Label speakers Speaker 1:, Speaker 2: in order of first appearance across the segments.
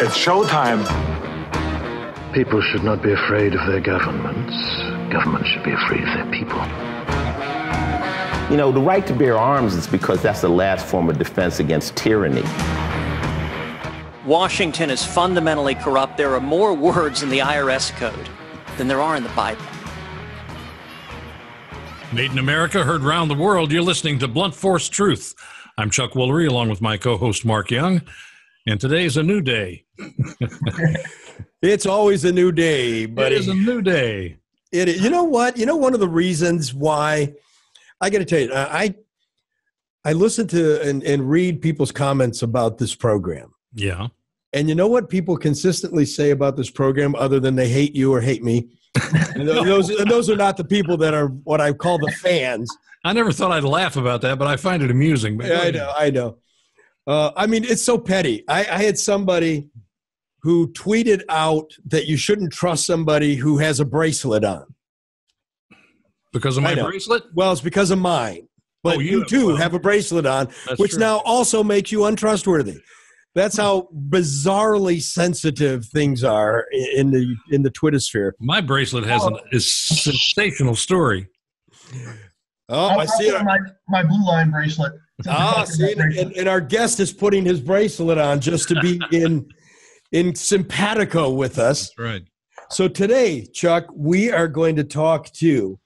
Speaker 1: It's showtime.
Speaker 2: People should not be afraid of their governments. Governments should be afraid of their people.
Speaker 3: You know, the right to bear arms is because that's the last form of defense against tyranny.
Speaker 4: Washington is fundamentally corrupt. There are more words in the IRS code than there are in the Bible.
Speaker 5: Made in America, heard round the world. You're listening to Blunt Force Truth. I'm Chuck Woolery, along with my co-host Mark Young, and today's a new day.
Speaker 6: It's always a new day, buddy.
Speaker 5: It is a new day.
Speaker 6: You know what? You know, one of the reasons why, I got to tell you, I listen to and read people's comments about this program.
Speaker 5: Yeah.
Speaker 6: And you know what people consistently say about this program other than they hate you or hate me? And those are not the people that are what I call the fans.
Speaker 5: I never thought I'd laugh about that, but I find it amusing. But
Speaker 6: yeah, I know. I mean, it's so petty. I had somebody who tweeted out that you shouldn't trust somebody who has a bracelet on.
Speaker 5: Because of my bracelet?
Speaker 6: Well, it's because of mine. But you too have a bracelet on, which
Speaker 5: true.
Speaker 6: now also makes you untrustworthy. That's how bizarrely sensitive things are in the Twitter sphere.
Speaker 5: My bracelet has a sensational story.
Speaker 6: Oh, I see it.
Speaker 7: My Blue Line bracelet.
Speaker 6: See, and our guest is putting his bracelet on just to be in simpatico with us.
Speaker 5: That's right.
Speaker 6: So today, Chuck, we are going to talk to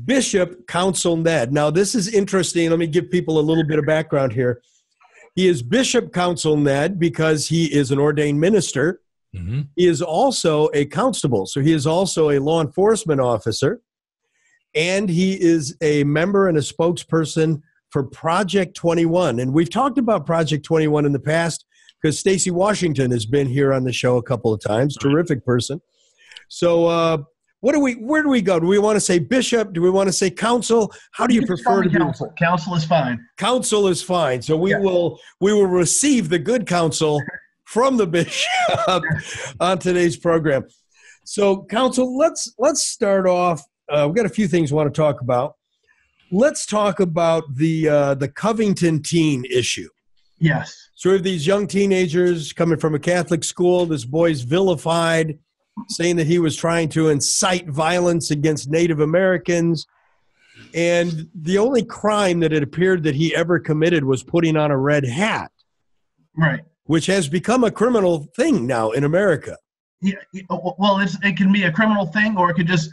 Speaker 6: Bishop Counsel Nedd. Now, this is interesting. Let me give people a little bit of background here. He is Bishop Counsel Nedd because he is an ordained minister.
Speaker 5: Mm-hmm.
Speaker 6: He is also a constable, so he is also a law enforcement officer, and he is a member and a spokesperson for Project 21. And we've talked about Project 21 in the past because Stacey Washington has been here on the show a couple of times.
Speaker 5: Right.
Speaker 6: Terrific person. So where do we go? Do we want to say bishop? Do we want to say counsel? How do you prefer to be?
Speaker 7: Counsel. Counsel is fine.
Speaker 6: Counsel is fine. So we will receive the good counsel from the bishop on today's program. So, counsel, let's start off. We've got a few things we want to talk about. Let's talk about the Covington teen issue.
Speaker 7: Yes.
Speaker 6: So we have these young teenagers coming from a Catholic school. This boy's vilified, saying that he was trying to incite violence against Native Americans. And the only crime that it appeared that he ever committed was putting on a red hat.
Speaker 7: Right.
Speaker 6: Which has become a criminal thing now in America.
Speaker 7: Yeah, well, it can be a criminal thing, or it could just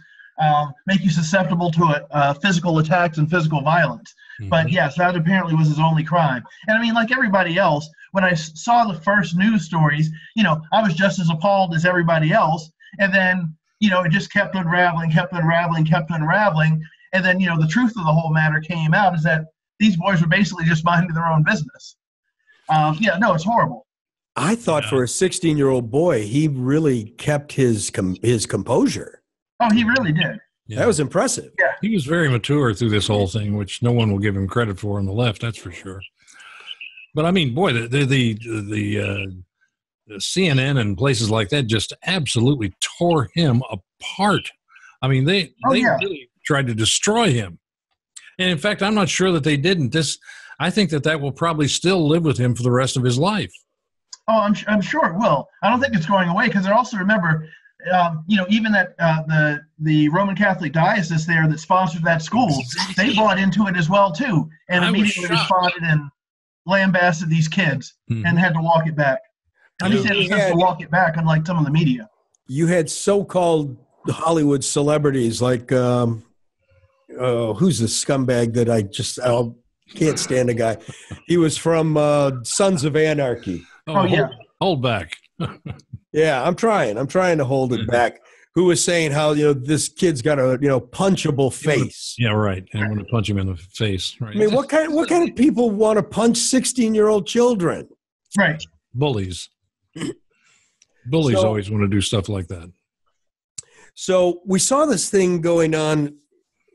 Speaker 7: make you susceptible to physical attacks and physical violence. Mm-hmm. But yes, that apparently was his only crime. And I mean, like everybody else, when I saw the first news stories, I was just as appalled as everybody else. And then, it just kept unraveling. And then, the truth of the whole matter came out is that these boys were basically just minding their own business. It's horrible.
Speaker 6: I thought for a 16-year-old boy, he really kept his composure.
Speaker 7: Oh, he really did.
Speaker 5: Yeah.
Speaker 6: That was impressive.
Speaker 7: Yeah.
Speaker 5: He was very mature through this whole thing, which no one will give him credit for on the left, that's for sure. But I mean, boy, the CNN and places like that just absolutely tore him apart. I mean, they really tried to destroy him. And in fact, I'm not sure that they didn't. I think that will probably still live with him for the rest of his life.
Speaker 7: Oh, I'm sure it will. I don't think it's going away because I also remember, even that the Roman Catholic diocese there that sponsored that school, they bought into it as well too, and immediately responded and lambasted these kids and had to walk it back. At least they had to walk it back, unlike some of the media. You
Speaker 6: had so-called Hollywood celebrities like who's the scumbag that I can't stand the guy. He was from Sons of Anarchy.
Speaker 7: Oh yeah.
Speaker 5: Hold back.
Speaker 6: Yeah, I'm trying to hold it back. Who was saying how, this kid's got a, punchable face.
Speaker 5: Yeah, right. And I'm going to punch him in the face. Right.
Speaker 6: I mean, what kind of people want to punch 16-year-old children?
Speaker 7: Right.
Speaker 5: Bullies. Bullies always want to do stuff like that.
Speaker 6: So we saw this thing going on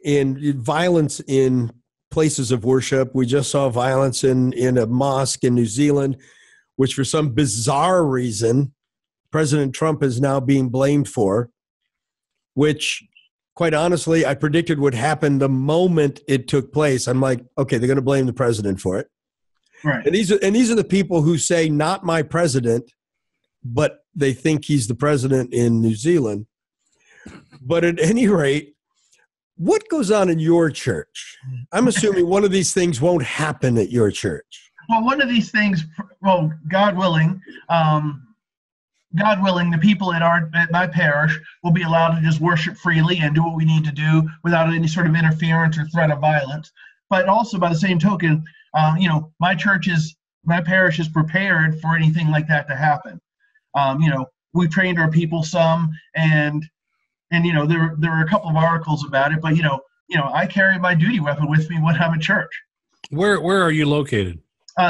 Speaker 6: in violence in places of worship. We just saw violence in a mosque in New Zealand, which for some bizarre reason, President Trump is now being blamed for, which, quite honestly, I predicted would happen the moment it took place. I'm like, okay, they're going to blame the president for it.
Speaker 7: Right.
Speaker 6: And these are the people who say, not my president, but they think he's the president in New Zealand. But at any rate, what goes on in your church? I'm assuming one of these things won't happen at your church.
Speaker 7: Well, one of these things, well, God willing, the people at my parish will be allowed to just worship freely and do what we need to do without any sort of interference or threat of violence. But also, by the same token, my parish is prepared for anything like that to happen. We've trained our people some, and there were a couple of articles about it. But I carry my duty weapon with me when I'm at church.
Speaker 5: Where are you located?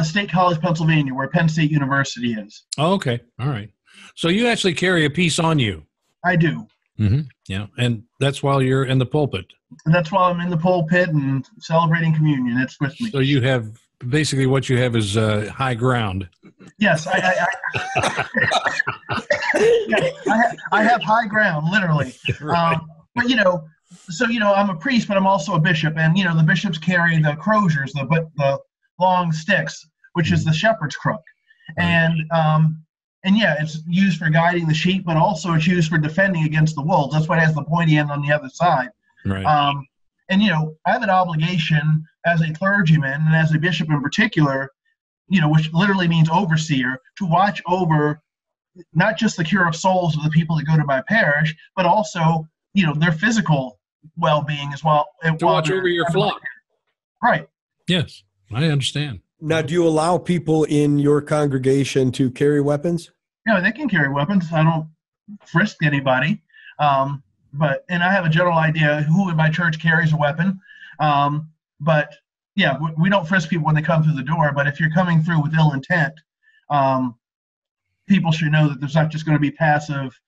Speaker 7: State College, Pennsylvania, where Penn State University is.
Speaker 5: Oh, okay, all right. So you actually carry a piece on you.
Speaker 7: I do.
Speaker 5: Mm-hmm. Yeah, and that's while you're in the pulpit.
Speaker 7: And that's while I'm in the pulpit and celebrating communion. It's with me.
Speaker 5: So you have basically what you have is high ground.
Speaker 7: Yes, I have high ground, literally.
Speaker 5: Right.
Speaker 7: But I'm a priest, but I'm also a bishop, and the bishops carry the croziers, the long sticks, which is the shepherd's crook, and it's used for guiding the sheep, but also it's used for defending against the wolves. That's why it has the pointy end on the other side.
Speaker 5: Right.
Speaker 7: I have an obligation as a clergyman and as a bishop in particular, which literally means overseer, to watch over not just the cure of souls of the people that go to my parish, but also, their physical well-being as well.
Speaker 5: To watch over your flock.
Speaker 7: Right.
Speaker 5: Yes, I understand.
Speaker 6: Now, do you allow people in your congregation to carry weapons?
Speaker 7: They can carry weapons. I don't frisk anybody. But I have a general idea who in my church carries a weapon. But yeah, we don't frisk people when they come through the door. But if you're coming through with ill intent, people should know that there's not just going to be passive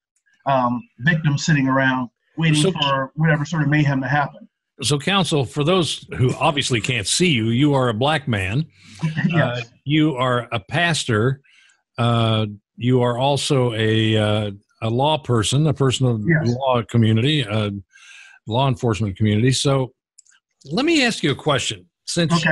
Speaker 7: victims sitting around waiting for whatever sort of mayhem to happen.
Speaker 5: So, counsel, for those who obviously can't see you, you are a black man.
Speaker 7: Yes.
Speaker 5: You are a pastor. You are also a law person, a person of the law community, law enforcement community. So, let me ask you a question. Since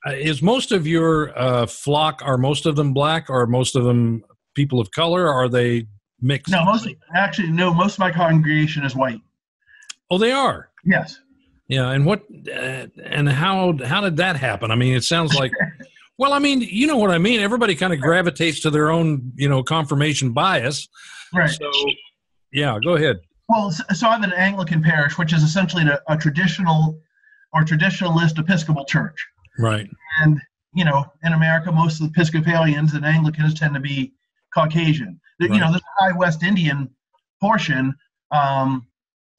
Speaker 5: is most of your flock, are most of them black, or are most of them people of color? Or are they mixed?
Speaker 7: No, most of my congregation is white.
Speaker 5: Oh, they are?
Speaker 7: Yes.
Speaker 5: Yeah, and what and how did that happen? I mean, it sounds like, well, I mean, you know what I mean. Everybody kind of gravitates to their own, confirmation bias.
Speaker 7: Right.
Speaker 5: So, yeah, go ahead.
Speaker 7: Well, so I'm in an Anglican parish, which is essentially a traditional or traditionalist Episcopal church.
Speaker 5: Right.
Speaker 7: And in America, most of the Episcopalians and Anglicans tend to be Caucasian. Right. There's a high West Indian portion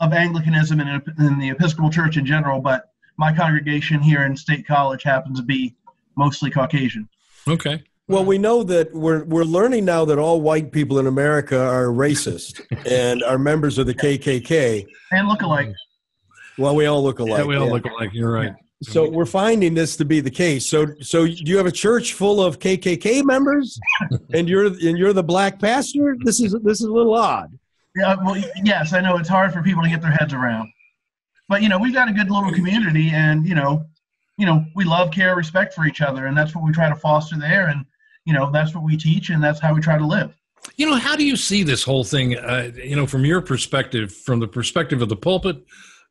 Speaker 7: of Anglicanism and in the Episcopal Church in general, but my congregation here in State College happens to be mostly Caucasian.
Speaker 5: Okay.
Speaker 6: Well, we know that we're learning now that all white people in America are racist and are members of the KKK.
Speaker 7: And look alike.
Speaker 6: Well, we all look alike.
Speaker 5: Yeah, we all look alike. You're right.
Speaker 6: So we're finding this to be the case. So do you have a church full of KKK members, and you're the black pastor? This is a little odd.
Speaker 7: Yeah, well, yes, I know it's hard for people to get their heads around, but we've got a good little community, and we love, care, respect for each other, and that's what we try to foster there, and that's what we teach, and that's how we try to live.
Speaker 5: How do you see this whole thing? From your perspective, from the perspective of the pulpit,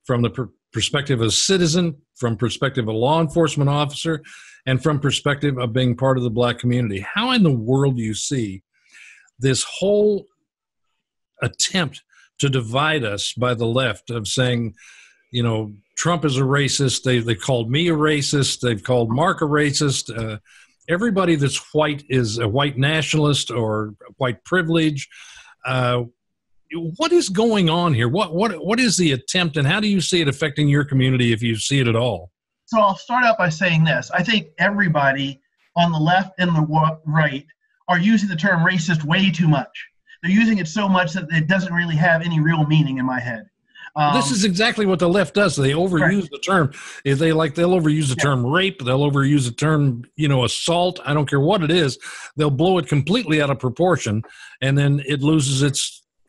Speaker 5: from the perspective of a citizen, from perspective of a law enforcement officer, and from perspective of being part of the black community. How in the world do you see this whole attempt to divide us by the left of saying, Trump is a racist. They called me a racist. They've called Mark a racist. Everybody that's white is a white nationalist or white privilege. What is going on here? What is the attempt, and how do you see it affecting your community, if you see it at all?
Speaker 7: So I'll start out by saying this. I think everybody on the left and the right are using the term racist way too much. They're using it so much that it doesn't really have any real meaning in my head.
Speaker 5: This is exactly what the left does. They overuse the term. They'll overuse the term rape. They'll overuse the term, assault. I don't care what it is. They'll blow it completely out of proportion, and then it loses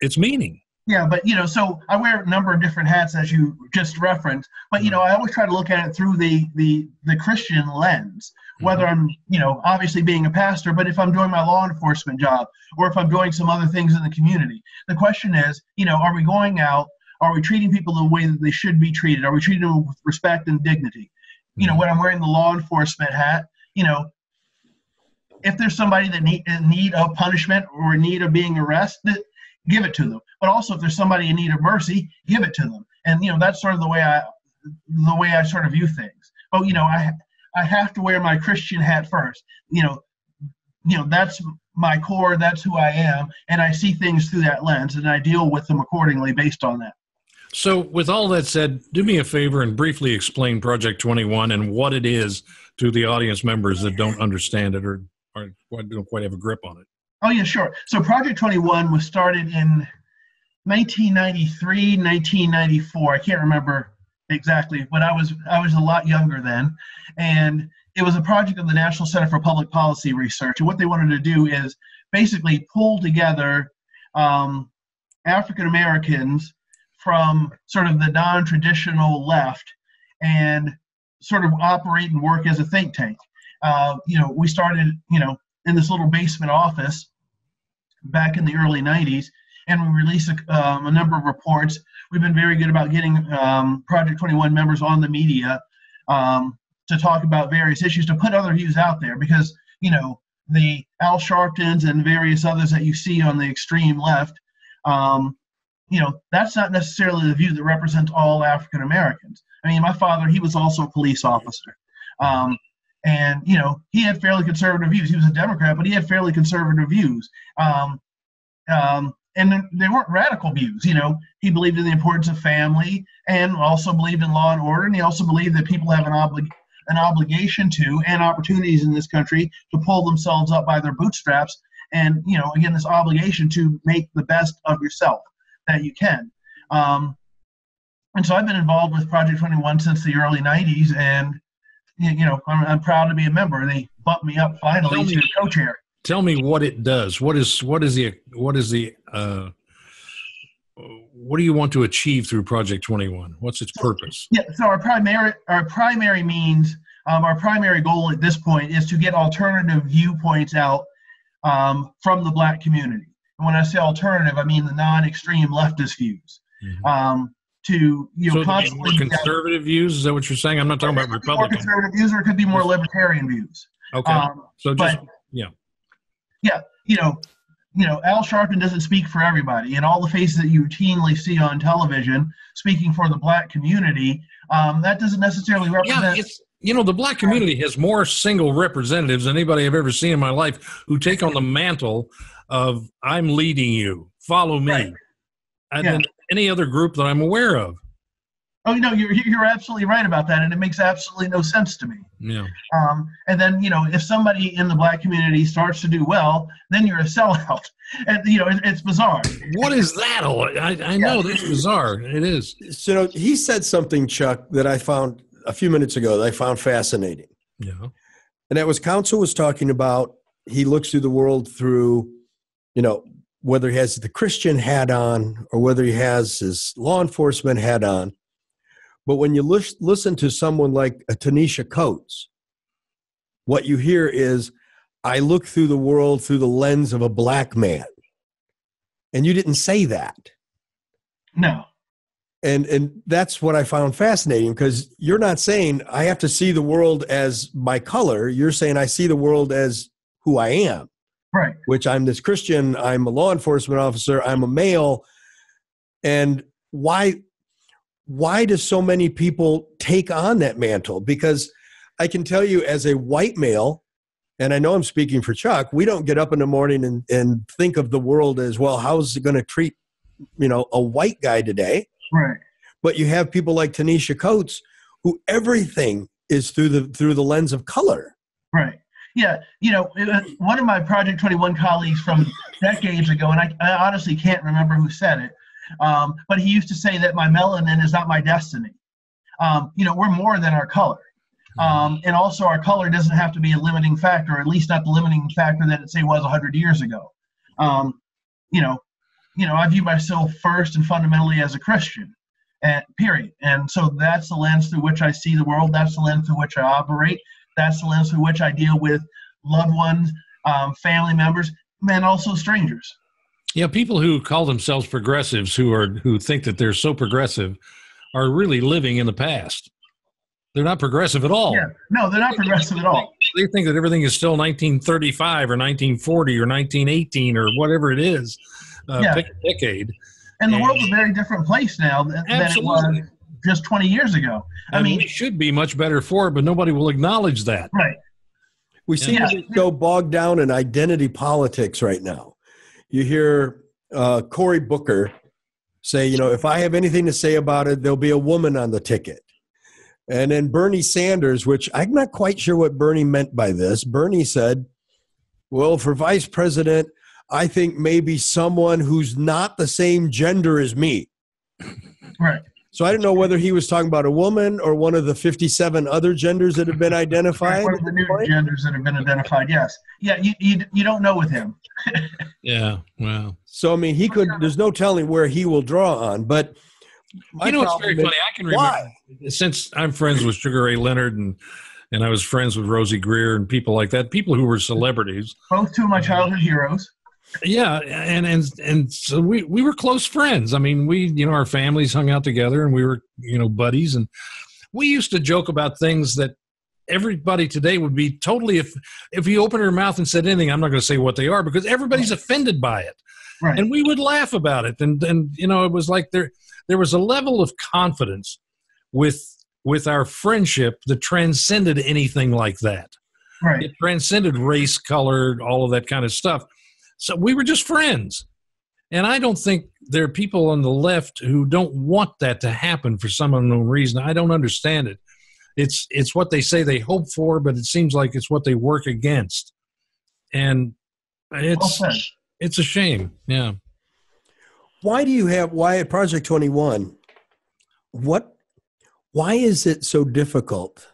Speaker 5: its meaning.
Speaker 7: Yeah, but so I wear a number of different hats as you just referenced. But I always try to look at it through the Christian lens. Whether I'm obviously being a pastor, but if I'm doing my law enforcement job, or if I'm doing some other things in the community, the question is, are we going out? Are we treating people the way that they should be treated? Are we treating them with respect and dignity? When I'm wearing the law enforcement hat, if there's somebody that in need of punishment or in need of being arrested, give it to them. But also, if there's somebody in need of mercy, give it to them. And that's sort of the way I sort of view things. But I have to wear my Christian hat first. That's my core. That's who I am, and I see things through that lens, and I deal with them accordingly based on that.
Speaker 5: So, with all that said, do me a favor and briefly explain Project 21 and what it is to the audience members that don't understand it or don't quite have a grip on it.
Speaker 7: Oh, yeah, sure. So Project 21 was started in 1993, 1994. I can't remember exactly, but I was a lot younger then. And it was a project of the National Center for Public Policy Research. And what they wanted to do is basically pull together African Americans from sort of the non-traditional left and sort of operate and work as a think tank. We started, in this little basement office back in the early 90s, and we released a number of reports. We've been very good about getting Project 21 members on the media to talk about various issues, to put other views out there, because, the Al Sharptons and various others that you see on the extreme left, that's not necessarily the view that represents all African Americans. I mean, my father, he was also a police officer. And, he had fairly conservative views. He was a Democrat, but he had fairly conservative views. And they weren't radical views. He believed in the importance of family and also believed in law and order. And he also believed that people have an obligation to and opportunities in this country to pull themselves up by their bootstraps. And, again, this obligation to make the best of yourself that you can. And so I've been involved with Project 21 since the early 90s. And, I'm proud to be a member. They bumped me up finally to co-chair.
Speaker 5: Tell me what it does. What do you want to achieve through Project 21? What's its purpose?
Speaker 7: Yeah, so our primary means, our primary goal at this point is to get alternative viewpoints out from the Black community. And when I say alternative, I mean the non-extreme leftist views.
Speaker 5: Mm-hmm. Constantly more conservative views. Is that what you're saying? I'm not talking about Republican.
Speaker 7: More conservative views, or it could be more libertarian views.
Speaker 5: Okay.
Speaker 7: Al Sharpton doesn't speak for everybody, and all the faces that you routinely see on television speaking for the Black community, that doesn't necessarily represent.
Speaker 5: Yeah, the Black community has more single representatives than anybody I've ever seen in my life who take on the mantle of "I'm leading you, follow me,"
Speaker 7: right.
Speaker 5: than any other group that I'm aware of.
Speaker 7: Oh, you're absolutely right about that, and it makes absolutely no sense to me.
Speaker 5: Yeah.
Speaker 7: And then, if somebody in the Black community starts to do well, then you're a sellout. And, it's bizarre.
Speaker 5: What is that? I know that's bizarre. It is.
Speaker 6: So he said something, Chuck, that I found a few minutes ago that I found fascinating.
Speaker 5: Yeah.
Speaker 6: And that was Council was talking about, he looks through the world through, whether he has the Christian hat on or whether he has his law enforcement hat on. But when you listen to someone like Tanisha Coates, what you hear is, I look through the world through the lens of a Black man. And you didn't say that.
Speaker 7: No.
Speaker 6: And that's what I found fascinating, because you're not saying I have to see the world as my color. You're saying I see the world as who I am.
Speaker 7: Right.
Speaker 6: Which I'm this Christian, I'm a law enforcement officer, I'm a male. And why do so many people take on that mantle? Because I can tell you, as a white male, and I know I'm speaking for Chuck, we don't get up in the morning and think of the world as, well, how's it going to treat, a white guy today?
Speaker 7: Right.
Speaker 6: But you have people like Tanisha Coates, who everything is through the lens of color.
Speaker 7: Right. Yeah. One of my Project 21 colleagues from decades ago, and I honestly can't remember who said it, but he used to say that my melanin is not my destiny. We're more than our color. And also our color doesn't have to be a limiting factor, or at least not the limiting factor that it, say, was 100 years ago. I view myself first and fundamentally as a Christian, and period. And so that's the lens through which I see the world. That's the lens through which I operate. That's the lens through which I deal with loved ones, family members, and also strangers.
Speaker 5: Yeah, people who call themselves progressives, who think that they're so progressive, are really living in the past. They're not progressive at all.
Speaker 7: Yeah, no, they're not progressive at all.
Speaker 5: They think that everything is still 1935 or 1940 or 1918 or whatever it is. Pick a decade.
Speaker 7: And the world's a very different place now than it was just 20 years ago. I mean,
Speaker 5: we should be much better for it, but nobody will acknowledge that.
Speaker 7: Right.
Speaker 6: We seem to be so bogged down in identity politics right now. You hear Cory Booker say, if I have anything to say about it, there'll be a woman on the ticket. And then Bernie Sanders, which I'm not quite sure what Bernie meant by this. Bernie said, well, for vice president, I think maybe someone who's not the same gender as me.
Speaker 7: Right.
Speaker 6: So I don't know whether he was talking about a woman or one of the 57 other genders that have been identified.
Speaker 7: One of the new genders that have been identified, yes. Yeah, you don't know with him.
Speaker 5: Yeah, well.
Speaker 6: So, I mean, there's no telling where he will draw on, but
Speaker 5: it's very funny. I can remember, since I'm friends with Sugar Ray Leonard and I was friends with Rosie Greer and people like that, people who were celebrities.
Speaker 7: Both two of my childhood heroes.
Speaker 5: Yeah, and so we were close friends. I mean, our families hung out together, and we were, buddies, and we used to joke about things that everybody today would be totally, if you opened her mouth and said anything, I'm not going to say what they are because everybody's offended by it.
Speaker 7: Right.
Speaker 5: And we would laugh about it. And it was like there was a level of confidence with our friendship that transcended anything like that.
Speaker 7: Right.
Speaker 5: It transcended race, color, all of that kind of stuff. So we were just friends. And I don't think there are people on the left who don't want that to happen for some unknown reason. I don't understand it. It's what they say they hope for, but it seems like it's what they work against. And it's a shame. Yeah.
Speaker 6: Why at Project 21, why is it so difficult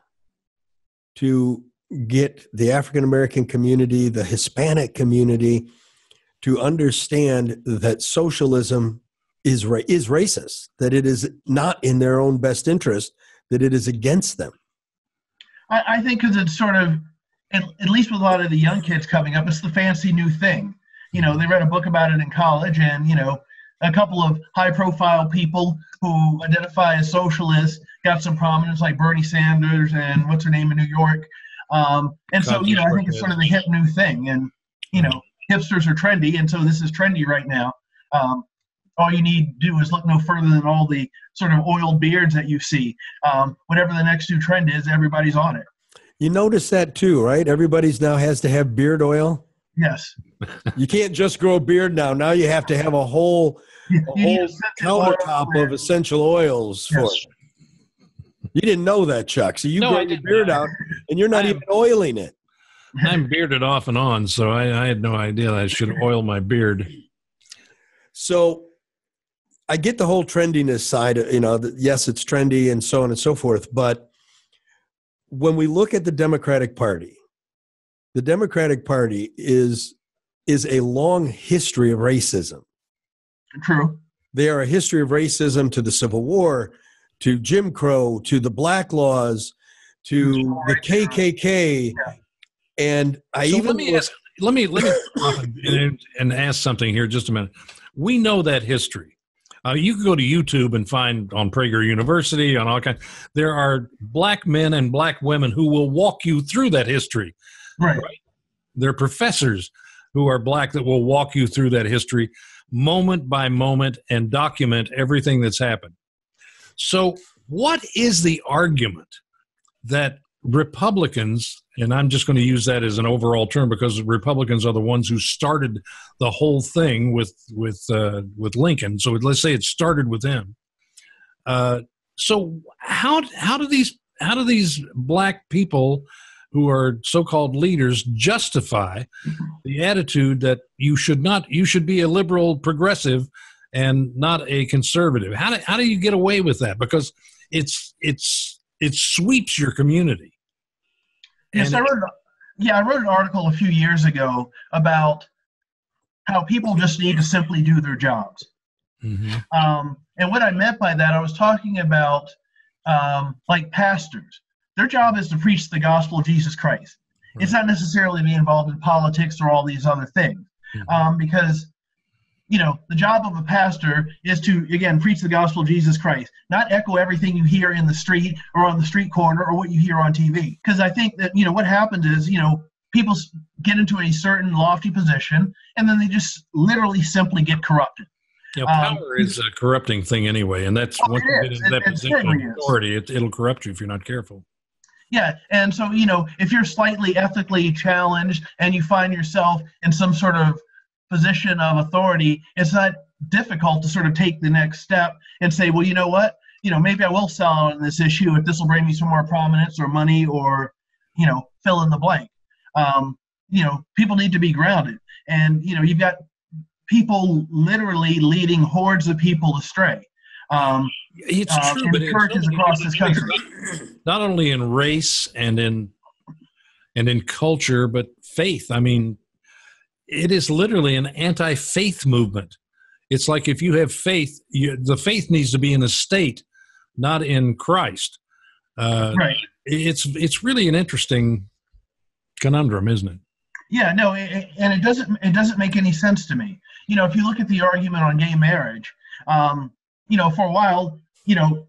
Speaker 6: to get the African American community, the Hispanic community, to understand that socialism is racist, that it is not in their own best interest, that it is against them?
Speaker 7: I think because it's sort of, at least with a lot of the young kids coming up, it's the fancy new thing. They read a book about it in college, and, a couple of high-profile people who identify as socialists got some prominence, like Bernie Sanders and what's her name in New York. And so, I think it's sort of the hip new thing. And, hipsters are trendy, and so this is trendy right now. All you need to do is look no further than all the sort of oiled beards that you see. Whatever the next new trend is, everybody's on it.
Speaker 6: You notice that too, right? Everybody's now has to have beard oil.
Speaker 7: Yes.
Speaker 6: You can't just grow a beard now. Now you have to have a whole countertop of essential oils for it. You didn't know that, Chuck. So you grow your beard out, and you're not even oiling it.
Speaker 5: I'm bearded off and on, so I had no idea I should oil my beard.
Speaker 6: So I get the whole trendiness side, yes, it's trendy and so on and so forth. But when we look at the Democratic Party is a long history of racism.
Speaker 7: True.
Speaker 6: They are a history of racism to the Civil War, to Jim Crow, to the Black Laws, to the KKK. Yeah. And let me
Speaker 5: stop and ask something here just a minute. We know that history. You can go to YouTube and find on Prager University, on all kinds. There are black men and black women who will walk you through that history.
Speaker 7: Right.
Speaker 5: There are professors who are black that will walk you through that history moment by moment and document everything that's happened. So what is the argument that Republicans, and I'm just going to use that as an overall term because Republicans are the ones who started the whole thing with Lincoln. So let's say it started with him. So how do these black people who are so-called leaders justify the attitude that you should be a liberal progressive and not a conservative? How do you get away with that? Because it sweeps your community.
Speaker 7: Yes, I wrote an article a few years ago about how people just need to simply do their jobs.
Speaker 5: Mm-hmm.
Speaker 7: And what I meant by that, I was talking about like pastors. Their job is to preach the gospel of Jesus Christ. Right. It's not necessarily be involved in politics or all these other things. Mm-hmm. Because, you know, the job of a pastor is to, again, preach the gospel of Jesus Christ, not echo everything you hear in the street or on the street corner or what you hear on TV. Because I think that, you know, what happens is, you know, people get into a certain lofty position and then they just literally simply get corrupted.
Speaker 5: Yeah, power is a corrupting thing anyway, and that's once you get into that position of authority, it'll corrupt you if you're not careful.
Speaker 7: Yeah, and so, you know, if you're slightly ethically challenged and you find yourself in some sort of position of authority, it's not difficult to sort of take the next step and say, well, you know what, you know, maybe I will sell out on this issue if this will bring me some more prominence or money or, you know, fill in the blank. You know, people need to be grounded, and, you know, you've got people literally leading hordes of people astray.
Speaker 5: It's true, but
Speaker 7: churches across this country,
Speaker 5: not only in race and in culture, but faith. I mean, it is literally an anti-faith movement. It's like if you have faith, the faith needs to be in the state, not in Christ.
Speaker 7: Right.
Speaker 5: It's really an interesting conundrum, isn't it?
Speaker 7: Yeah, no, and it doesn't make any sense to me. You know, if you look at the argument on gay marriage, you know, for a while, you know,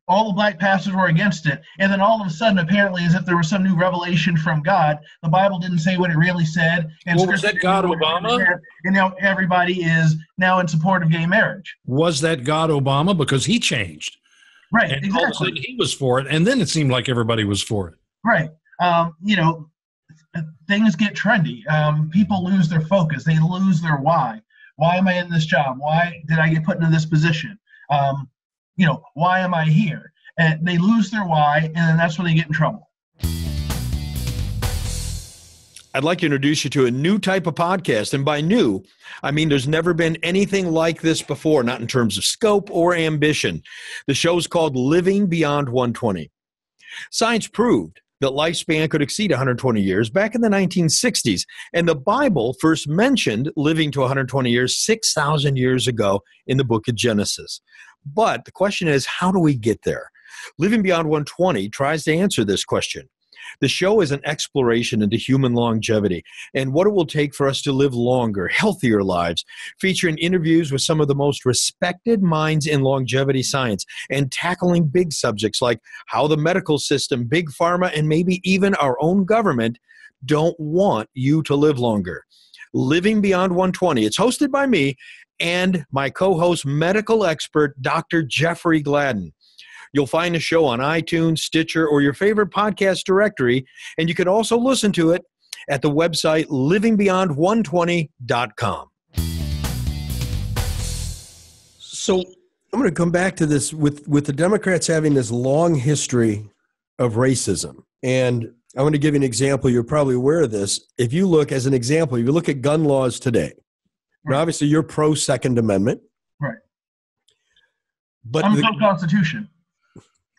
Speaker 7: all the black pastors were against it, and then all of a sudden, apparently, as if there was some new revelation from God, the Bible didn't say what it really said. And
Speaker 5: well, was that God Obama?
Speaker 7: And now everybody is now in support of gay marriage.
Speaker 5: Was that God Obama? Because he changed.
Speaker 7: Right,
Speaker 5: and
Speaker 7: exactly.
Speaker 5: All of a sudden he was for it, and then it seemed like everybody was for it.
Speaker 7: Right. You know, things get trendy. People lose their focus. They lose their why. Why am I in this job? Why did I get put into this position? You know, why am I here? And they lose their why, and then that's when they get in trouble.
Speaker 6: I'd like to introduce you to a new type of podcast. And by new, I mean there's never been anything like this before, not in terms of scope or ambition. The show's called Living Beyond 120. Science proved that lifespan could exceed 120 years back in the 1960s. And the Bible first mentioned living to 120 years 6,000 years ago in the book of Genesis. But the question is, how do we get there? Living Beyond 120 tries to answer this question. The show is an exploration into human longevity and what it will take for us to live longer, healthier lives, featuring interviews with some of the most respected minds in longevity science and tackling big subjects like how the medical system, big pharma, and maybe even our own government don't want you to live longer. Living Beyond 120. It's hosted by me and my co-host, medical expert, Dr. Jeffrey Gladden. You'll find the show on iTunes, Stitcher, or your favorite podcast directory, and you can also listen to it at the website livingbeyond120.com. So I'm going to come back to this with the Democrats having this long history of racism. And I want to give you an example. You're probably aware of this. If you look, as an example, if you look at gun laws today, now obviously you're pro-Second Amendment.
Speaker 7: Right.
Speaker 6: But
Speaker 7: I'm pro-Constitution.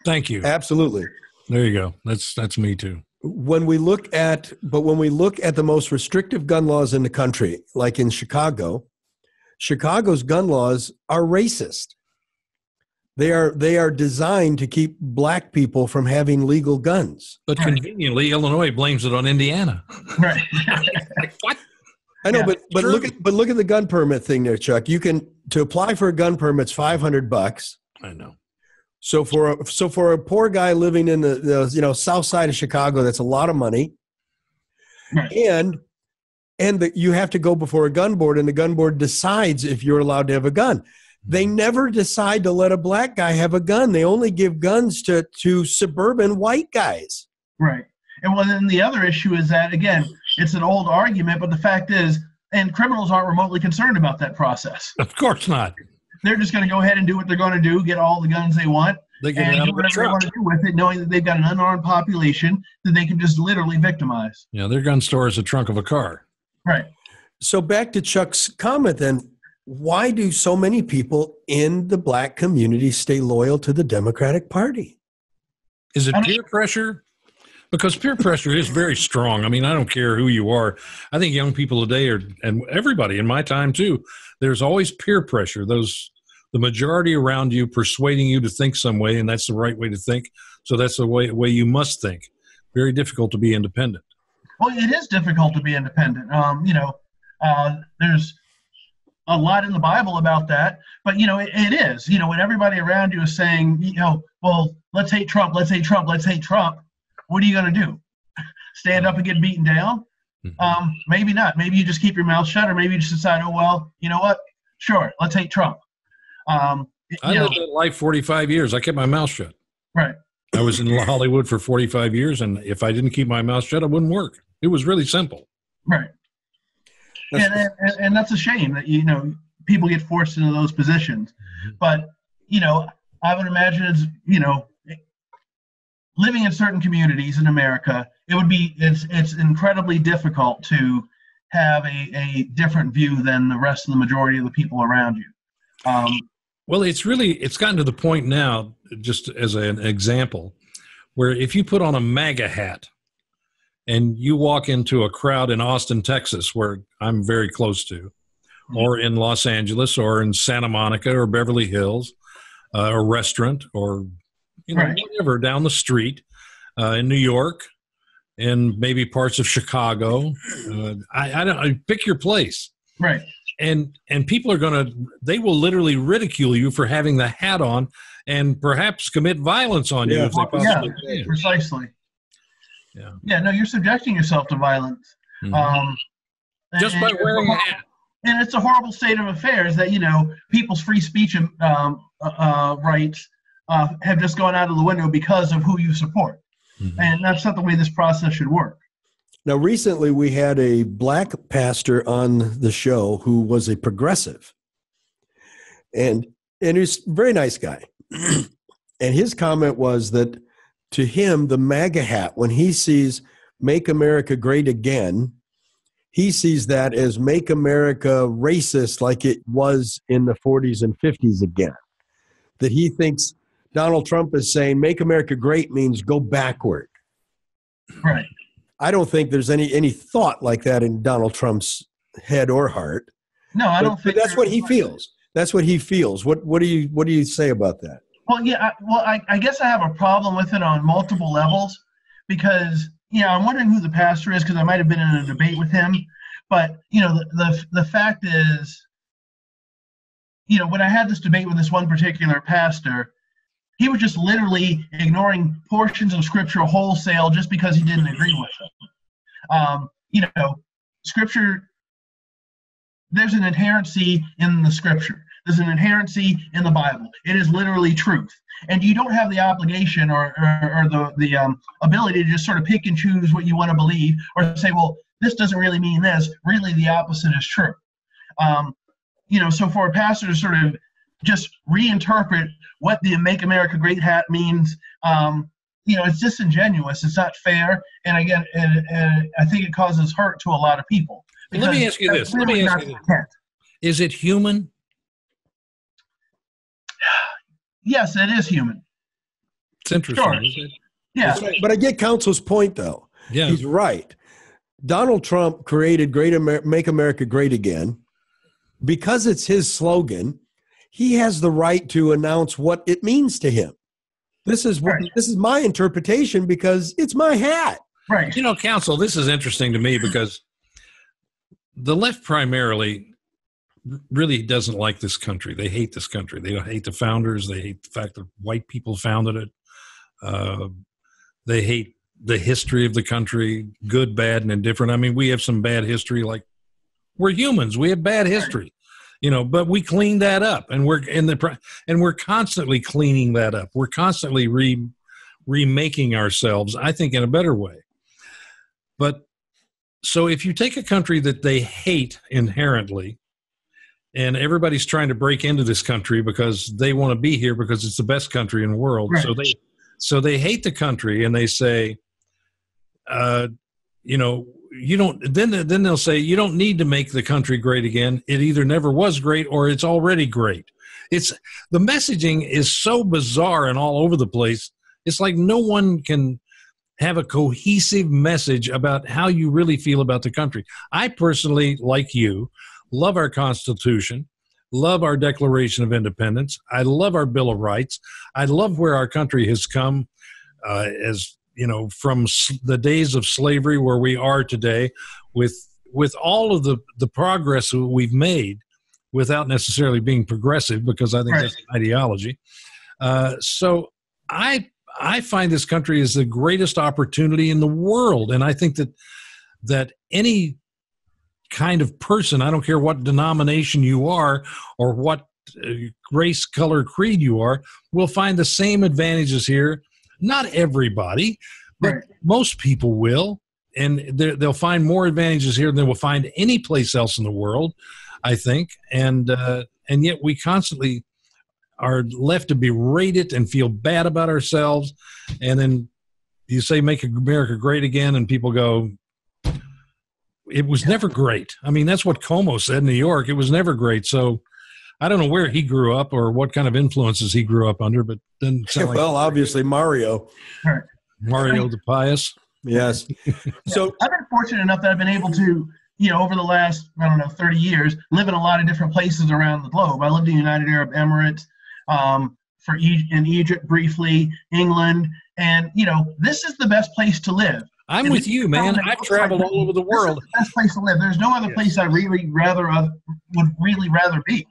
Speaker 5: Thank you.
Speaker 6: Absolutely.
Speaker 5: There you go. That's me too.
Speaker 6: When we look at the most restrictive gun laws in the country, like in Chicago, Chicago's gun laws are racist. They are designed to keep black people from having legal guns.
Speaker 5: But conveniently, Illinois blames it on Indiana.
Speaker 7: Right.
Speaker 5: What?
Speaker 6: I know, but look at the gun permit thing there, Chuck. You can to apply for a gun permit, it's $500.
Speaker 5: I know.
Speaker 6: So for a poor guy living in the south side of Chicago, that's a lot of money.
Speaker 7: Right.
Speaker 6: And you have to go before a gun board, and the gun board decides if you're allowed to have a gun. They never decide to let a black guy have a gun. They only give guns to suburban white guys.
Speaker 7: Right. And well, then the other issue is that, again, it's an old argument, but the fact is, and criminals aren't remotely concerned about that process.
Speaker 5: Of course not.
Speaker 7: They're just going to go ahead and do what they're going to do, get all the guns they want,
Speaker 5: they get
Speaker 7: and do whatever they want to do with it, knowing that they've got an unarmed population that they can just literally victimize.
Speaker 5: Yeah, their gun store is the trunk of a car.
Speaker 7: Right.
Speaker 6: So back to Chuck's comment then, why do so many people in the black community stay loyal to the Democratic Party?
Speaker 5: Is it peer pressure? Because peer pressure is very strong. I mean, I don't care who you are. I think young people today and everybody in my time too, there's always peer pressure. The majority around you persuading you to think some way, and that's the right way to think. So that's the way you must think. Very difficult to be independent.
Speaker 7: Well, it is difficult to be independent. There's a lot in the Bible about that, but it is. When everybody around you is saying, well, let's hate Trump, let's hate Trump, let's hate Trump. What are you going to do? Stand up and get beaten down?
Speaker 5: Mm-hmm.
Speaker 7: Maybe not. Maybe you just keep your mouth shut, or maybe you just decide, oh, well, you know what? Sure, let's hate Trump.
Speaker 5: I lived that life 45 years. I kept my mouth shut.
Speaker 7: Right.
Speaker 5: I was in Hollywood for 45 years, and if I didn't keep my mouth shut, it wouldn't work. It was really simple.
Speaker 7: Right. And that's a shame that, people get forced into those positions.
Speaker 5: Mm-hmm.
Speaker 7: But, I would imagine it's, living in certain communities in America, it's incredibly difficult to have a different view than the rest of the majority of the people around you.
Speaker 5: Well, it's gotten to the point now, just as an example, where if you put on a MAGA hat and you walk into a crowd in Austin, Texas, where I'm very close to, or in Los Angeles, or in Santa Monica, or Beverly Hills, a restaurant, or
Speaker 7: Right.
Speaker 5: whatever, down the street, in New York, and maybe parts of Chicago. I pick your place.
Speaker 7: Right.
Speaker 5: And people they will literally ridicule you for having the hat on and perhaps commit violence on you if they possibly can.
Speaker 7: Precisely.
Speaker 5: Yeah.
Speaker 7: Yeah, no, you're subjecting yourself to violence.
Speaker 5: Mm-hmm. Just by wearing a hat.
Speaker 7: And it's a horrible state of affairs that, people's free speech rights have just gone out of the window because of who you support. Mm-hmm. And that's not the way this process should work.
Speaker 6: Now, recently we had a black pastor on the show who was a progressive. And he's a very nice guy. And his comment was that to him, the MAGA hat, when he sees Make America Great Again, he sees that as Make America racist like it was in the 40s and 50s again. That he thinks Donald Trump is saying Make America Great means go backward.
Speaker 7: Right.
Speaker 6: I don't think there's any thought like that in Donald Trump's head or heart.
Speaker 7: No, I don't think
Speaker 6: that's what he feels. That's what he feels. What do you say about that?
Speaker 7: Well, yeah, I guess I have a problem with it on multiple levels because, I'm wondering who the pastor is because I might have been in a debate with him. But, the fact is, when I had this debate with this one particular pastor, he was just literally ignoring portions of Scripture wholesale just because he didn't agree with it. Scripture, there's an inherency in the Scripture. There's an inherency in the Bible. It is literally truth. And you don't have the obligation or the ability to just sort of pick and choose what you want to believe or say, well, this doesn't really mean this. Really, the opposite is true. So for a pastor to sort of just reinterpret what the Make America Great hat means, it's disingenuous. It's not fair. And again, I think it causes hurt to a lot of people.
Speaker 5: Let me ask you this. Is it human?
Speaker 7: Yes, it is human.
Speaker 5: It's interesting,
Speaker 7: Sure.
Speaker 5: isn't it?
Speaker 7: Yeah.
Speaker 6: But I get Counsel's point, though.
Speaker 5: Yeah.
Speaker 6: He's right. Donald Trump created Make America Great Again. Because it's his slogan, he has the right to announce what it means to him. This is my interpretation because it's my hat.
Speaker 7: Right.
Speaker 5: Counsel, this is interesting to me because the left primarily really doesn't like this country. They hate this country. They hate the founders. They hate the fact that white people founded it. They hate the history of the country, good, bad, and indifferent. I mean, we have some bad history. Like, we're humans. We have bad history, but we clean that up, and we're constantly cleaning that up. We're constantly remaking ourselves, I think, in a better way. But so if you take a country that they hate inherently, and everybody's trying to break into this country because they want to be here because it's the best country in the world.
Speaker 7: Right.
Speaker 5: So they hate the country, and they say, you don't. Then they'll say you don't need to make the country great again. It either never was great or it's already great. The messaging is so bizarre and all over the place. It's like no one can have a cohesive message about how you really feel about the country. I personally, like you, love our Constitution, love our Declaration of Independence. I love our Bill of Rights. I love where our country has come, as you know, from the days of slavery where we are today, with all of the progress that we've made without necessarily being progressive, because I think that's an ideology. So I find this country is the greatest opportunity in the world. And I think that any kind of person, I don't care what denomination you are or what race, color, creed you are, will find the same advantages here. Not everybody, but most people will. And they'll find more advantages here than they will find any place else in the world, I think. And yet we constantly are left to berate it and feel bad about ourselves. And then you say, make America great again. And people go, it was never great. I mean, that's what Como said in New York. It was never great. So I don't know where he grew up or what kind of influences he grew up under, but then
Speaker 6: well, obviously Mario
Speaker 5: the Pious.
Speaker 6: Yes.
Speaker 7: So I've been fortunate enough that I've been able to, over the last, 30 years, live in a lot of different places around the globe. I lived in the United Arab Emirates, in Egypt briefly, England, and this is the best place to live.
Speaker 5: I'm with you, man. I've traveled all over the world.
Speaker 7: This is the best place to live. There's no other place I would really rather be.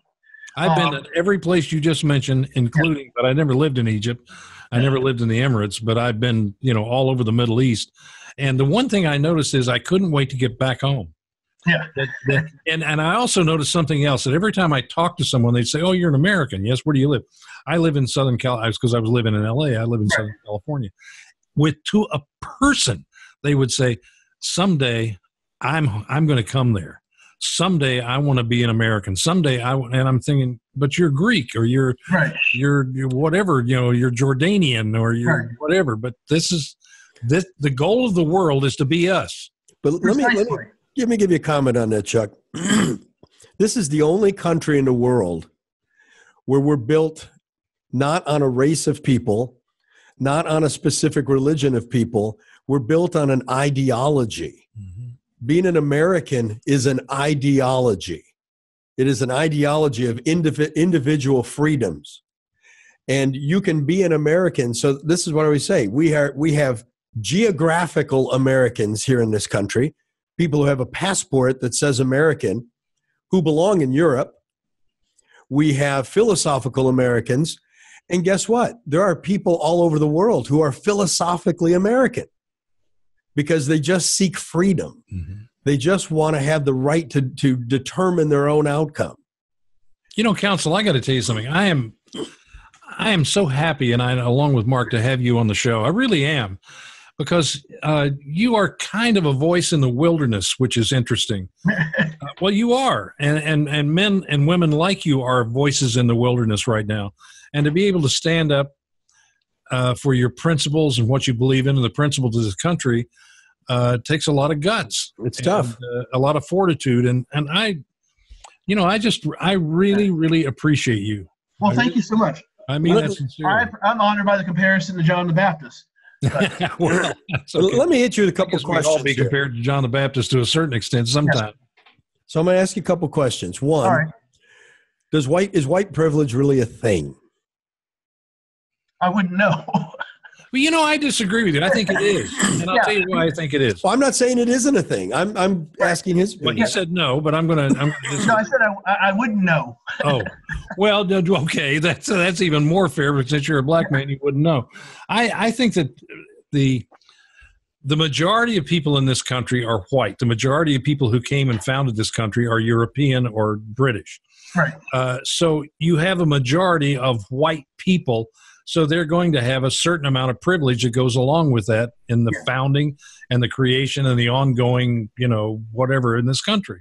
Speaker 5: I've been at every place you just mentioned, including, but I never lived in Egypt. I never lived in the Emirates, but I've been, all over the Middle East. And the one thing I noticed is I couldn't wait to get back home.
Speaker 7: Yeah.
Speaker 5: And I also noticed something else, that every time I talk to someone, they'd say, "Oh, you're an American." Yes. Where do you live? I live in Southern California, because I was living in LA. I live in Southern California. To a person, they would say, "Someday I'm going to come there. Someday I want to be an American. Someday and I'm thinking, but you're Greek, or you're whatever, you're Jordanian, or you're whatever. But the goal of the world is to be us."
Speaker 6: But let me give you a comment on that, Chuck. This is the only country in the world where we're built not on a race of people, not on a specific religion of people. We're built on an ideology. Mm-hmm. Being an American is an ideology. It is an ideology of individual freedoms. And you can be an American. So this is what I always say. We have geographical Americans here in this country, people who have a passport that says American, who belong in Europe. We have philosophical Americans. And guess what? There are people all over the world who are philosophically American because they just seek freedom. Mm-hmm. They just want to have the right to determine their own outcome.
Speaker 5: Counsel, I got to tell you something. I am so happy, and along with Mark, to have you on the show. I really am, because you are kind of a voice in the wilderness, which is interesting. Well, you are, and men and women like you are voices in the wilderness right now. And to be able to stand up for your principles and what you believe in and the principles of this country takes a lot of guts.
Speaker 6: It's tough.
Speaker 5: A lot of fortitude. And I really, really appreciate you.
Speaker 7: Well, thank you so much.
Speaker 5: I mean, that's sincere.
Speaker 7: I'm honored by the comparison to John the Baptist.
Speaker 5: Well, okay.
Speaker 6: Let me hit you with a couple of questions.
Speaker 5: We'll all be compared to John the Baptist to a certain extent sometime.
Speaker 6: Yes. So I'm going to ask you a couple of questions. One, is white privilege really a thing?
Speaker 7: I wouldn't know.
Speaker 5: Well, I disagree with you. I think it is, and I'll tell you why I think it is.
Speaker 6: Well, I'm not saying it isn't a thing. I'm asking his opinion.
Speaker 5: Well, you said no, but I'm going to. No,
Speaker 7: I said I wouldn't know.
Speaker 5: Oh, well, okay. That's even more fair. But since you're a black man, you wouldn't know. I think that the majority of people in this country are white. The majority of people who came and founded this country are European or British.
Speaker 7: Right.
Speaker 5: So you have a majority of white people. So they're going to have a certain amount of privilege that goes along with that in the founding and the creation and the ongoing, whatever in this country.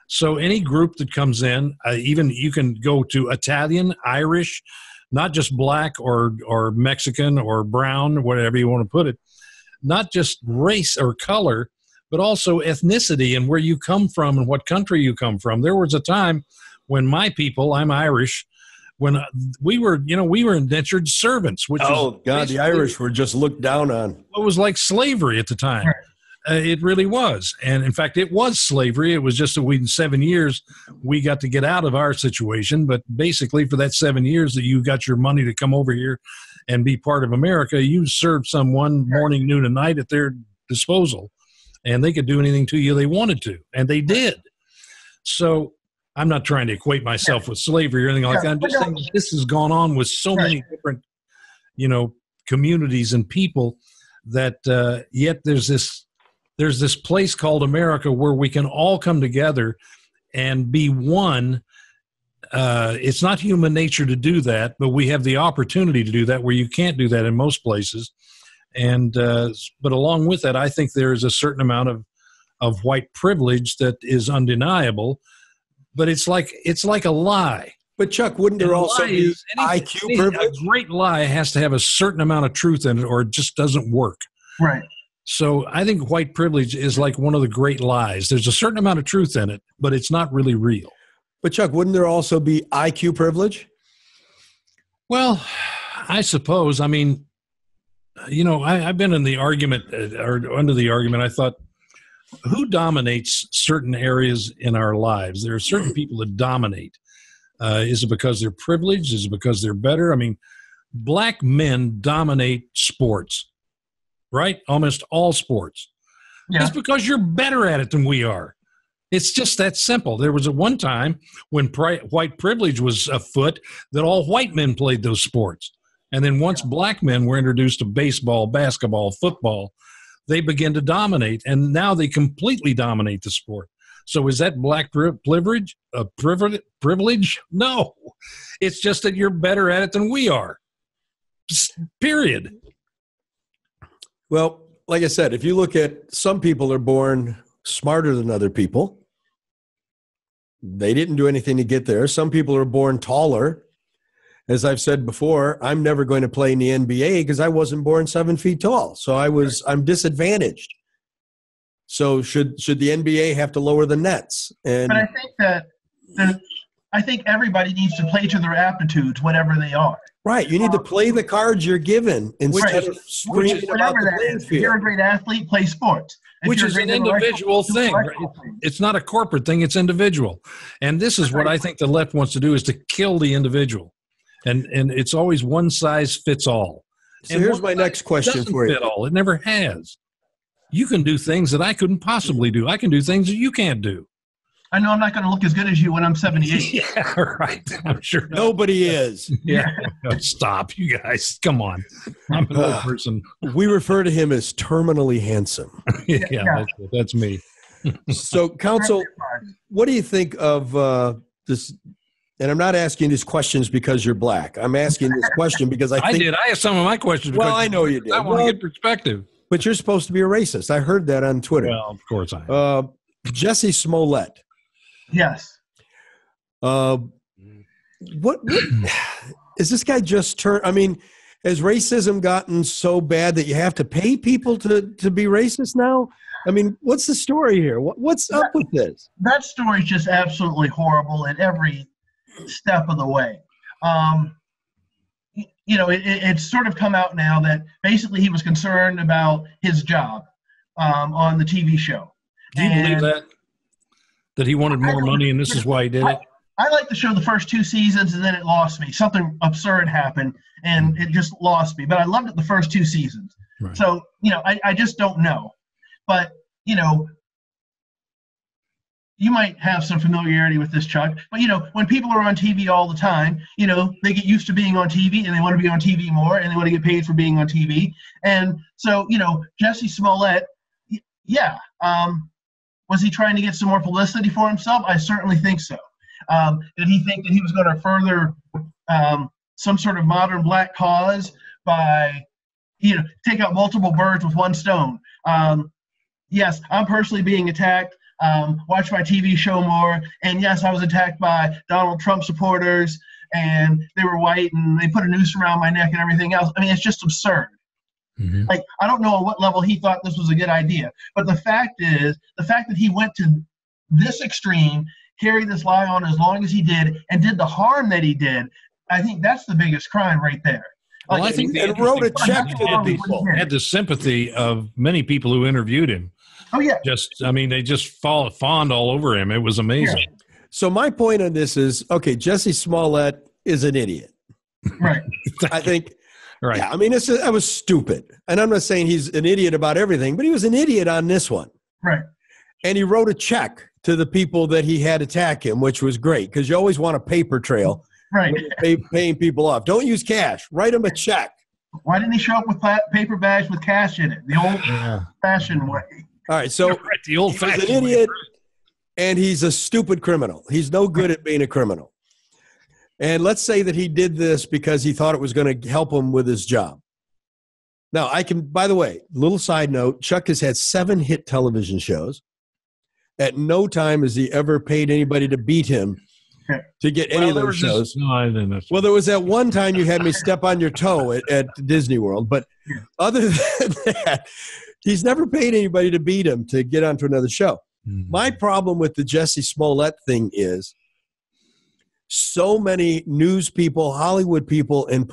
Speaker 5: So any group that comes in, even you can go to Italian, Irish, not just black or Mexican or brown, whatever you want to put it, not just race or color, but also ethnicity and where you come from and what country you come from. There was a time when my people, I'm Irish, when we were indentured servants, which
Speaker 6: oh God, the Irish were just looked down on.
Speaker 5: It was like slavery at the time. It really was. And in fact, it was slavery. It was just that in 7 years, we got to get out of our situation. But basically, for that 7 years that you got your money to come over here and be part of America, you served someone morning, noon, and night at their disposal. And they could do anything to you they wanted to. And they did. So I'm not trying to equate myself with slavery or anything like that. I'm just saying this has gone on with so many different, communities and people that yet there's this place called America where we can all come together and be one. It's not human nature to do that, but we have the opportunity to do that where you can't do that in most places. And but along with that, I think there is a certain amount of white privilege that is undeniable, but it's like a lie.
Speaker 6: But Chuck, wouldn't there also be IQ privilege?
Speaker 5: A great lie has to have a certain amount of truth in it, or it just doesn't work.
Speaker 7: Right.
Speaker 5: So I think white privilege is like one of the great lies. There's a certain amount of truth in it, but it's not really real.
Speaker 6: But Chuck, wouldn't there also be IQ privilege?
Speaker 5: Well, I suppose. I mean, I've been in the argument or under the argument. I thought, who dominates certain areas in our lives? There are certain people that dominate. Is it because they're privileged? Is it because they're better? I mean, black men dominate sports, right? Almost all sports. Yeah. It's because you're better at it than we are. It's just that simple. There was at one time when white privilege was afoot that all white men played those sports. And then once black men were introduced to baseball, basketball, football, they began to dominate. And now they completely dominate the sport. So is that black privilege? Privilege? No. It's just that you're better at it than we are. Period.
Speaker 6: Well, like I said, if you look at some people are born smarter than other people. They didn't do anything to get there. Some people are born taller. As I've said before, I'm never going to play in the NBA because I wasn't born 7 feet tall. So I'm disadvantaged. So should the NBA have to lower the nets?
Speaker 7: But I think I think everybody needs to play to their aptitudes, whatever they are.
Speaker 6: Right. You need to play the cards you're given instead of screaming about the playing field.
Speaker 7: If you're a great athlete, play sports.
Speaker 5: Which is an individual thing. It's not a corporate thing. It's individual. And this is what I think the left wants to do, is to kill the individual. And it's always one size fits all.
Speaker 6: So
Speaker 5: and
Speaker 6: here's my next question for you.
Speaker 5: Fit all. It never has. You can do things that I couldn't possibly do. I can do things that you can't do.
Speaker 7: I know I'm not going to look as good as you when I'm 78.
Speaker 5: Yeah, right. I'm sure.
Speaker 6: Nobody is.
Speaker 5: Yeah. Stop, you guys. Come on. I'm an old person.
Speaker 6: We refer to him as terminally handsome.
Speaker 5: Yeah. That's me.
Speaker 6: So, counsel, what do you think of this? And I'm not asking these questions because you're black. I'm asking this question because I think.
Speaker 5: I asked some of my questions because
Speaker 6: I know you did.
Speaker 5: I want to get perspective.
Speaker 6: But you're supposed to be a racist. I heard that on Twitter.
Speaker 5: Well, of course I am.
Speaker 6: Jesse Smollett.
Speaker 7: Yes.
Speaker 6: What is this guy just turned? I mean, has racism gotten so bad that you have to pay people to be racist now? I mean, what's the story here? What's up with this?
Speaker 7: That story is just absolutely horrible at every step of the way. It's sort of come out now that basically he was concerned about his job on the TV show.
Speaker 5: Do you believe that? That he wanted more money and this is why he did it?
Speaker 7: I liked the show the first 2 seasons and then it lost me. Something absurd happened and it just lost me. But I loved it the first 2 seasons. Right. So, I just don't know. But, you might have some familiarity with this, Chuck. But, when people are on TV all the time, they get used to being on TV and they want to be on TV more and they want to get paid for being on TV. And so, Jesse Smollett, yeah. Was he trying to get some more publicity for himself? I certainly think so. Did he think that he was going to further some sort of modern black cause by, take out multiple birds with one stone? Yes, I'm personally being attacked. Watch my TV show more. And yes, I was attacked by Donald Trump supporters and they were white and they put a noose around my neck and everything else. I mean, it's just absurd. Mm-hmm. Like, I don't know at what level he thought this was a good idea. But the fact that he went to this extreme, carried this lie on as long as he did, and did the harm that he did, I think that's the biggest crime right there.
Speaker 5: Well, I think
Speaker 6: and wrote a check to the people.
Speaker 5: Had the sympathy of many people who interviewed him.
Speaker 7: Oh yeah.
Speaker 5: They just fawned all over him. It was amazing.
Speaker 7: Yeah.
Speaker 6: So my point on this is, okay, Jesse Smollett is an idiot.
Speaker 7: Right.
Speaker 6: I think.
Speaker 5: Right.
Speaker 6: Yeah, I mean, that was stupid. And I'm not saying he's an idiot about everything, but he was an idiot on this one.
Speaker 7: Right.
Speaker 6: And he wrote a check to the people that he had attack him, which was great because you always want a paper trail.
Speaker 7: Right.
Speaker 6: Paying people off. Don't use cash. Write them a check.
Speaker 7: Why didn't he show up with paper bags with cash in it? The old-fashioned way.
Speaker 6: All right, so
Speaker 5: the old-fashioned
Speaker 6: he's an idiot, and he's a stupid criminal. He's no good at being a criminal. And let's say that he did this because he thought it was going to help him with his job. Now, by the way, little side note, Chuck has had 7 hit television shows. At no time has he ever paid anybody to beat him to get any of those shows.
Speaker 5: I didn't know.
Speaker 6: Well, there was that one time you had me step on your toe at Disney World. But other than that, he's never paid anybody to beat him to get onto another show. Mm-hmm. My problem with the Jesse Smollett thing is so many news people, Hollywood people, and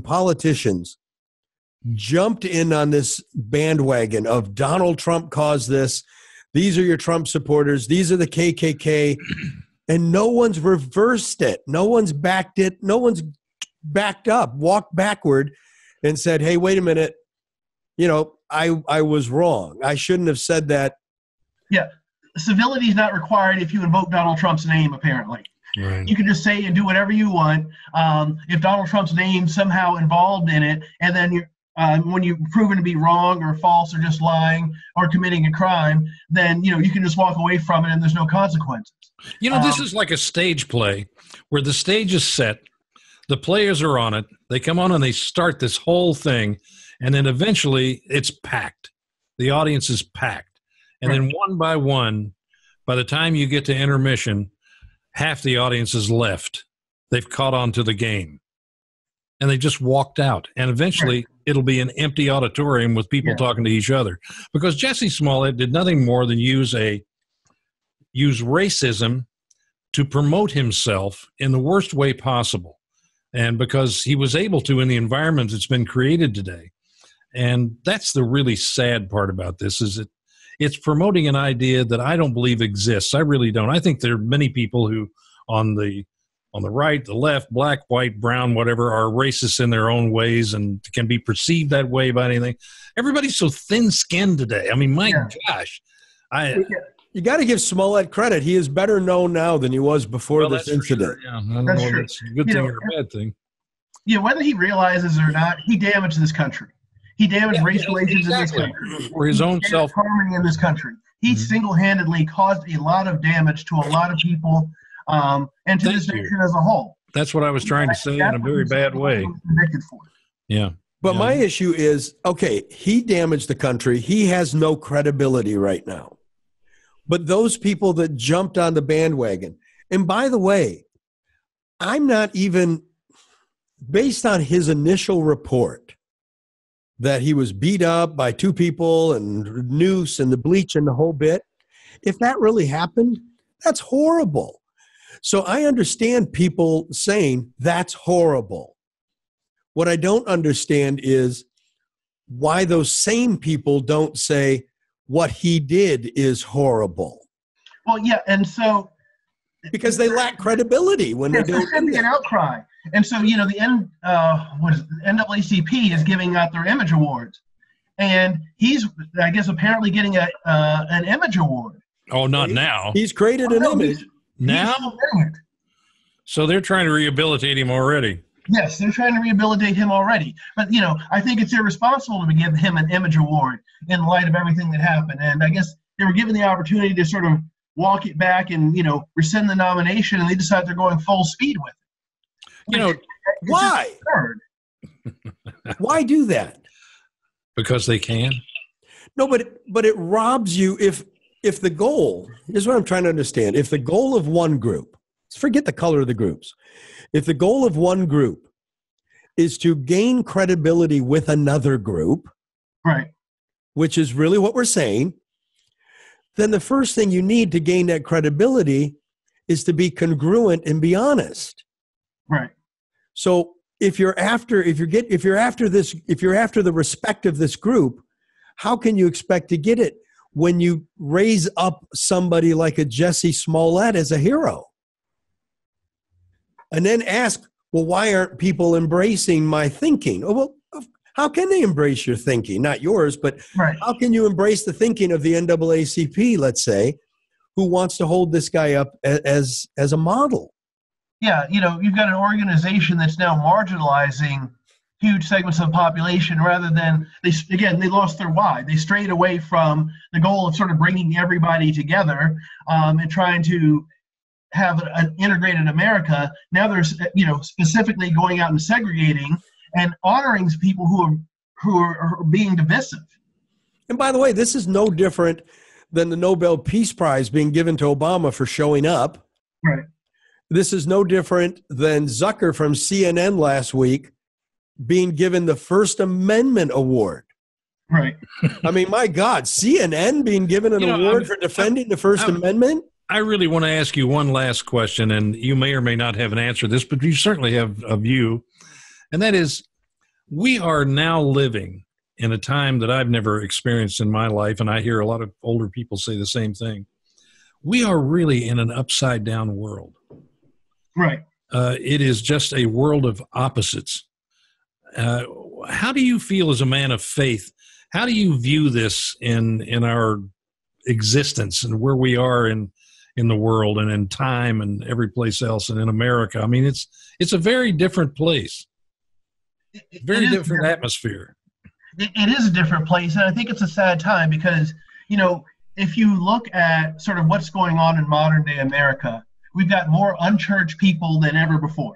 Speaker 6: politicians jumped in on this bandwagon of Donald Trump caused this. These are your Trump supporters. These are the KKK. And no one's reversed it. No one's backed it. No one's backed up, walked backward and said, hey, wait a minute. I was wrong. I shouldn't have said that. Yeah.
Speaker 7: Civility is not required if you invoke Donald Trump's name, apparently. Right. You can just say and do whatever you want. If Donald Trump's name somehow involved in it, and then when you're proven to be wrong or false or just lying or committing a crime, then you can just walk away from it and there's no consequences.
Speaker 5: This is like a stage play where the stage is set, the players are on it, they come on and they start this whole thing, and then eventually it's packed. The audience is packed. And then one by one, by the time you get to intermission, half the audience is left. They've caught on to the game. And they just walked out. And eventually it'll be an empty auditorium with people talking to each other. Because Jesse Smollett did nothing more than use racism to promote himself in the worst way possible. And because he was able to in the environment that's been created today. And that's the really sad part about this, is it's promoting an idea that I don't believe exists. I really don't. I think there are many people who on the right, the left, black, white, brown, whatever, are racist in their own ways and can be perceived that way by anything. Everybody's so thin-skinned today. I mean, my gosh.
Speaker 6: You got to give Smollett credit. He is better known now than he was before this incident.
Speaker 5: Sure. Yeah, I don't know if that's a good thing or a bad thing.
Speaker 7: Yeah, whether he realizes it or not, he damaged this country. He damaged race relations in this country.
Speaker 5: For his own self.
Speaker 7: Harmony in this country. He single-handedly caused a lot of damage to a lot of people and to this nation as a whole.
Speaker 5: That's what I was trying to say in a very bad way.
Speaker 7: Convicted for.
Speaker 5: Yeah.
Speaker 6: But my issue is, okay, he damaged the country. He has no credibility right now. But those people that jumped on the bandwagon, and by the way, I'm not even, based on his initial report, that he was beat up by 2 people and noose and the bleach and the whole bit, if that really happened, that's horrible. So I understand people saying that's horrible. What I don't understand is why those same people don't say what he did is horrible.
Speaker 7: Well, yeah, and so
Speaker 6: because they lack credibility when they don't.
Speaker 7: There's an outcry, and so the NAACP is giving out their image awards, and he's, I guess, apparently getting an image award.
Speaker 5: Oh, not now.
Speaker 6: He's created an image
Speaker 5: now. So they're trying to rehabilitate him already.
Speaker 7: Yes, they're trying to rehabilitate him already. But, I think it's irresponsible to give him an image award in light of everything that happened. And I guess they were given the opportunity to sort of walk it back and, rescind the nomination, and they decide they're going full speed with it.
Speaker 6: Why? Why do that?
Speaker 5: Because they can.
Speaker 6: No, but it robs you if the goal, here's what I'm trying to understand. If the goal of one group, forget the color of the groups. If the goal of one group is to gain credibility with another group,
Speaker 7: right,
Speaker 6: which is really what we're saying, then the first thing you need to gain that credibility is to be congruent and be honest.
Speaker 7: Right.
Speaker 6: So if you're after the respect of this group, how can you expect to get it when you raise up somebody like a Jesse Smollett as a hero? And then ask, well, why aren't people embracing my thinking? Oh, well, how can they embrace your thinking? Not yours, but
Speaker 7: Right.
Speaker 6: How can you embrace the thinking of the NAACP, let's say, who wants to hold this guy up as a model?
Speaker 7: Yeah, you've got an organization that's now marginalizing huge segments of the population rather than, they lost their why. They strayed away from the goal of sort of bringing everybody together and trying to have an integrated America. Now they're, specifically going out and segregating and honoring people who are being divisive.
Speaker 6: And by the way, this is no different than the Nobel Peace Prize being given to Obama for showing up.
Speaker 7: Right.
Speaker 6: This is no different than Zucker from CNN last week being given the First Amendment Award.
Speaker 7: Right.
Speaker 6: I mean, my God, CNN being given an award for defending the First Amendment?
Speaker 5: I really want to ask you one last question, and you may or may not have an answer to this, but you certainly have a view. And that is, we are now living in a time that I've never experienced in my life, and I hear a lot of older people say the same thing. We are really in an upside-down world.
Speaker 7: Right.
Speaker 5: It is just a world of opposites. How do you feel as a man of faith? How do you view this in our existence and where we are in the world and in time and every place else and in America? I mean, it's a very different place. Very different atmosphere.
Speaker 7: It is a different place, and I think it's a sad time because, if you look at sort of what's going on in modern day America, we've got more unchurched people than ever before.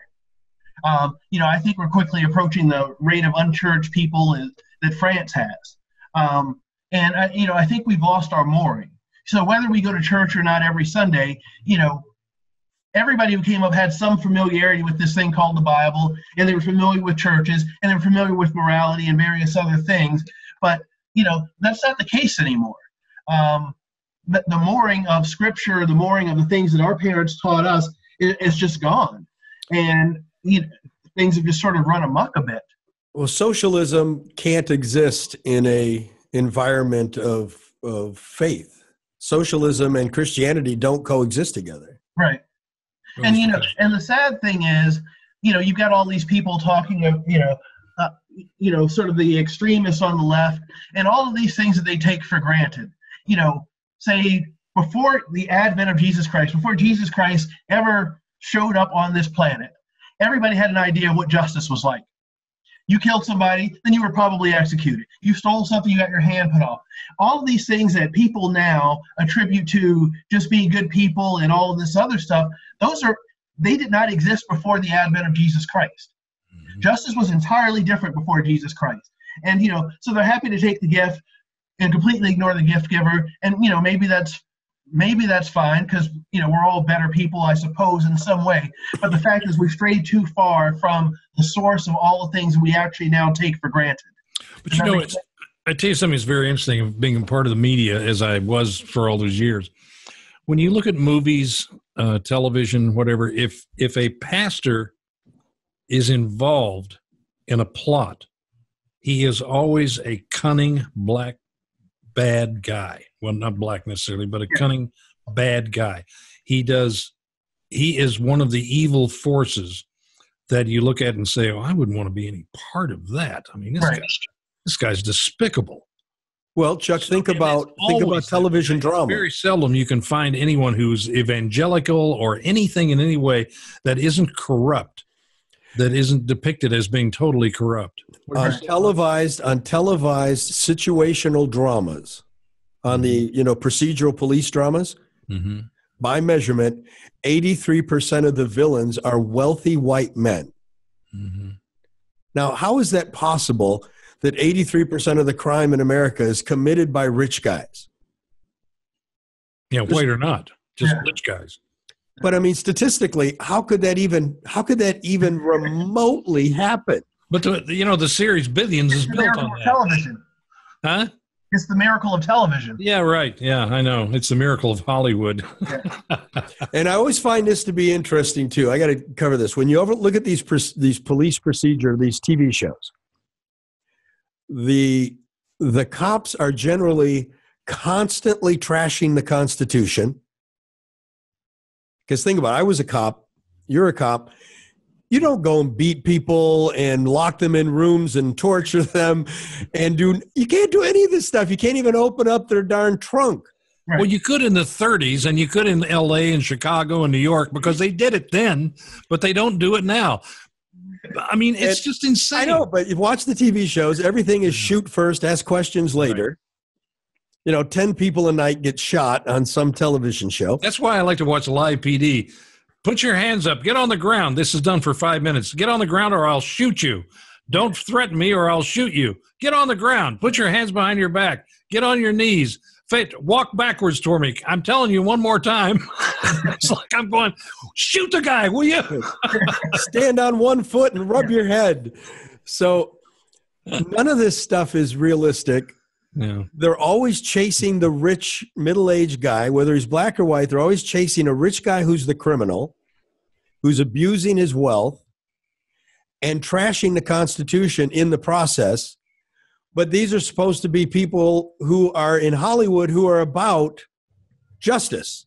Speaker 7: I think we're quickly approaching the rate of unchurched people that France has. I think we've lost our mooring. So whether we go to church or not every Sunday, everybody who came up had some familiarity with this thing called the Bible, and they were familiar with churches, and they were familiar with morality and various other things. But, that's not the case anymore. The mooring of Scripture, the mooring of the things that our parents taught us is just gone. And things have just sort of run amok a bit.
Speaker 6: Well, socialism can't exist in a environment of faith. Socialism and Christianity don't coexist together.
Speaker 7: Right. And, and the sad thing is, you've got all these people talking of, sort of the extremists on the left and all of these things that they take for granted. Say before the advent of Jesus Christ, before Jesus Christ ever showed up on this planet, everybody had an idea of what justice was like. You killed somebody, then you were probably executed. You stole something, you got your hand put off. All of these things that people now attribute to just being good people and all of this other stuff, they did not exist before the advent of Jesus Christ. Mm-hmm. Justice was entirely different before Jesus Christ. And, so they're happy to take the gift and completely ignore the gift giver. And, maybe that's fine because, we're all better people, I suppose, in some way. But the fact is we've strayed too far from the source of all the things we actually now take for granted.
Speaker 5: But I tell you something that's very interesting of being a part of the media as I was for all those years. When you look at movies, television, whatever, if a pastor is involved in a plot, he is always a cunning black bad guy. Well, not black necessarily, but a cunning bad guy. He is one of the evil forces that you look at and say, oh, I wouldn't want to be any part of that. I mean, this guy's despicable.
Speaker 6: Well, Chuck, think about television drama.
Speaker 5: Very seldom you can find anyone who's evangelical or anything in any way that isn't corrupt, that isn't depicted as being totally corrupt.
Speaker 6: On televised situational dramas, on the procedural police dramas,
Speaker 5: mm-hmm.
Speaker 6: by measurement, 83% of the villains are wealthy white men.
Speaker 5: Mm-hmm.
Speaker 6: Now, how is that possible that 83% of the crime in America is committed by rich guys?
Speaker 5: Yeah, white or not, just rich guys.
Speaker 6: But I mean, statistically, how could that even remotely happen?
Speaker 5: But the series Billions is built on that.
Speaker 7: Television.
Speaker 5: Huh?
Speaker 7: It's the miracle of television.
Speaker 5: Yeah, right. Yeah, I know. It's the miracle of Hollywood.
Speaker 6: And I always find this to be interesting too. I got to cover this. When you look at these police procedure, these TV shows, the cops are generally constantly trashing the Constitution. Because think about it, I was a cop, you're a cop. You don't go and beat people and lock them in rooms and torture them and you can't do any of this stuff. You can't even open up their darn trunk.
Speaker 7: Right.
Speaker 5: Well, you could in the 30s, and you could in L.A. and Chicago and New York, because they did it then, but they don't do it now. I mean, it's just insane.
Speaker 6: I know, but you watch the TV shows, everything is shoot first, ask questions later. Right. 10 people a night get shot on some television show.
Speaker 5: That's why I like to watch Live PD. Put your hands up. Get on the ground. This is done for 5 minutes. Get on the ground or I'll shoot you. Don't threaten me or I'll shoot you. Get on the ground. Put your hands behind your back. Get on your knees. Walk backwards toward me. I'm telling you one more time. It's like I'm going, shoot the guy, will you?
Speaker 6: Stand on one foot and rub your head. So none of this stuff is realistic.
Speaker 5: Yeah.
Speaker 6: They're always chasing the rich middle-aged guy, whether he's black or white. They're always chasing a rich guy who's the criminal, who's abusing his wealth and trashing the Constitution in the process. But these are supposed to be people who are in Hollywood who are about justice.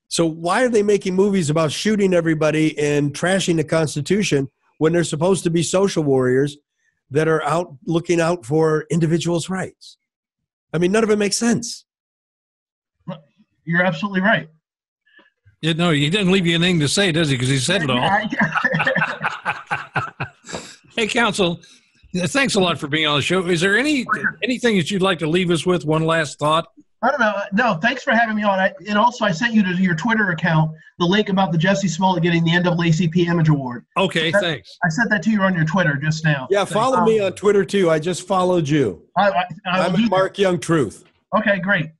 Speaker 6: So why are they making movies about shooting everybody and trashing the Constitution when they're supposed to be social warriors that are out looking out for individuals' rights? I mean, none of it makes sense.
Speaker 7: You're absolutely right.
Speaker 5: Yeah, no, he didn't leave you anything to say, does he? Because he said it all. Hey, counsel, thanks a lot for being on the show. Is there anything that you'd like to leave us with? One last thought?
Speaker 7: I don't know. No, thanks for having me on. And also, I sent you to your Twitter account the link about the Jesse Smollett getting the NAACP Image Award.
Speaker 5: Okay, thanks.
Speaker 7: I sent that to you on your Twitter just now.
Speaker 6: Yeah, follow me on Twitter, too. I just followed you. I'm at Mark Young Truth.
Speaker 7: Okay, great.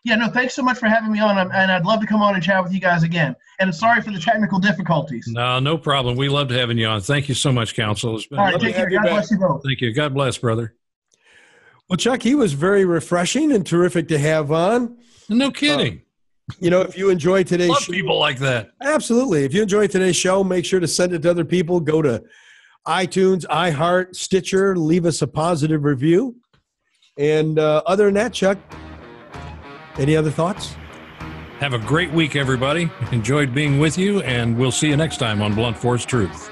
Speaker 7: Yeah, no, thanks so much for having me on, and I'd love to come on and chat with you guys again. And sorry for the technical difficulties.
Speaker 5: No problem. We loved having you on. Thank you so much, counsel. It's been
Speaker 7: all right, take care. God bless you both.
Speaker 5: Thank you. God bless, brother.
Speaker 6: Well, Chuck, he was very refreshing and terrific to have on.
Speaker 5: No kidding.
Speaker 6: If you enjoy today's
Speaker 5: Love
Speaker 6: show,
Speaker 5: people like that.
Speaker 6: Absolutely. If you enjoy today's show, make sure to send it to other people. Go to iTunes, iHeart, Stitcher, leave us a positive review. And other than that, Chuck, any other thoughts?
Speaker 5: Have a great week, everybody. Enjoyed being with you, and we'll see you next time on Blunt Force Truth.